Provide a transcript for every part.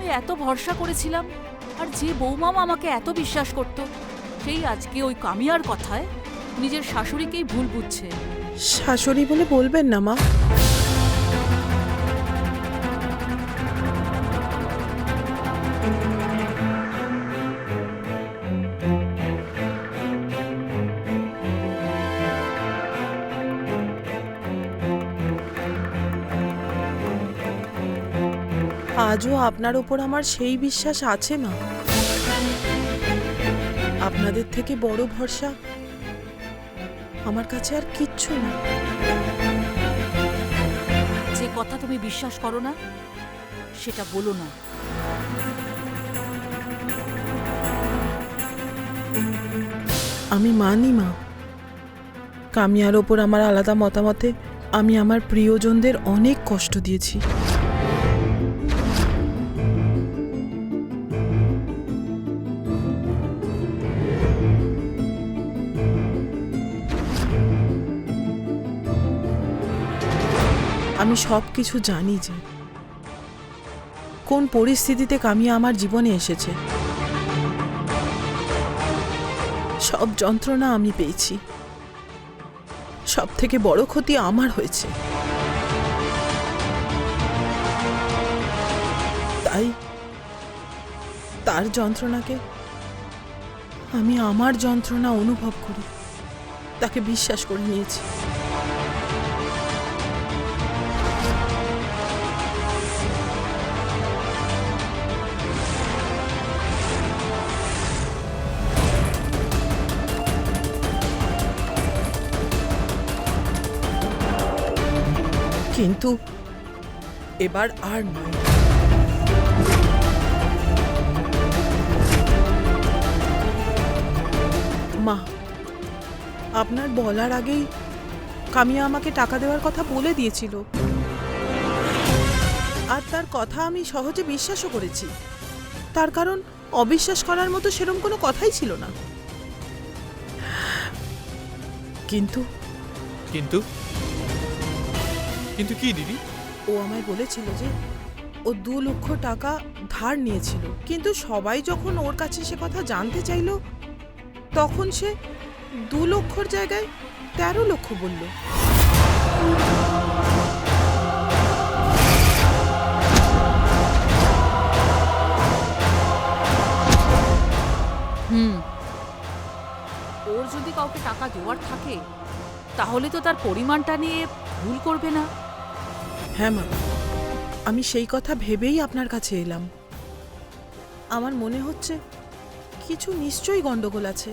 আমি এত ভরসা করেছিলাম, আর যে বৌমামা আমাকে এত বিশ্বাস করত, সেই আজকে ওই কামিয়ার কথায় নিজের শাশুড়িকেই ভুল বুঝছে। শাশুড়ি বলে বলবেন না মা। আজও আপনার উপর আমার সেই বিশ্বাস আছে মা। আপনাদের থেকে বড় ভরসা আমার কাছে আর কিচ্ছু না। যে কথা তুমি বিশ্বাস করো না সেটা বলো না। আমি মানি মা, কামিয়ার ওপর আমার আলাদা মতামতে আমি আমার প্রিয়জনদের অনেক কষ্ট দিয়েছি। আমি সব কিছু জানি যে কোন পরিস্থিতিতে কামিয়া আমার জীবনে এসেছে। সব যন্ত্রণা আমি পেয়েছি, সব থেকে বড় ক্ষতি আমার হয়েছে। তাই তার যন্ত্রণাকে আমি আমার যন্ত্রণা অনুভব করি, তাকে বিশ্বাস করে নিয়েছি। কিন্তু এবার আর নয়। মা, আপনার বলার আগেই কামিয়া আমাকে টাকা দেওয়ার কথা বলে দিয়েছিল, আর তার কথা আমি সহজে বিশ্বাসও করেছি। তার কারণ অবিশ্বাস করার মতো সেরকম কোনো কথাই ছিল না। কিন্তু কিন্তু কিন্তু কি দিদি? ও আমায় বলেছিল যে ও 2 লক্ষ টাকা ধার নিয়েছিল, কিন্তু সবাই যখন ওর কাছে সে কথা জানতে চাইল, তখন সে 2 লক্ষর জায়গায় 13 লক্ষ বলল। ওর যদি কাউকে টাকা দেওয়ার থাকে তাহলে তো তার পরিমাণটা নিয়ে ভুল করবে না। হ্যাঁ মা, আমি সেই কথা ভেবেই আপনার কাছে এলাম। আমার মনে হচ্ছে কিছু নিশ্চয়ই গন্ডগোল আছে,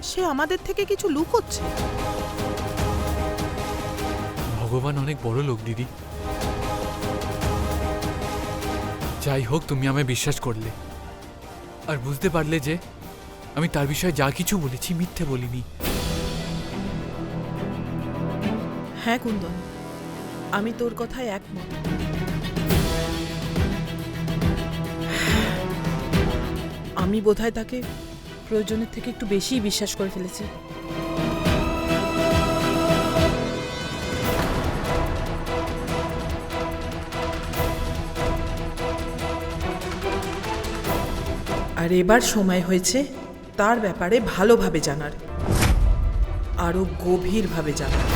সে আমাদের থেকে কিছু লুকোচ্ছে। ভগবান অনেক বড় লোক দিদি। যাই হোক, তুমি আমায় বিশ্বাস করলে আর বুঝতে পারলে যে আমি তার বিষয়ে যা কিছু বলেছি মিথ্যে বলিনি। হ্যাঁ কুন্দন, আমি তোর কথায় একমত। আমি বোধহয় তাকে প্রয়োজনের থেকে একটু বেশিই বিশ্বাস করে ফেলেছি। আর এবার সময় হয়েছে তার ব্যাপারে ভালোভাবে জানার, আরো গভীরভাবে জানার।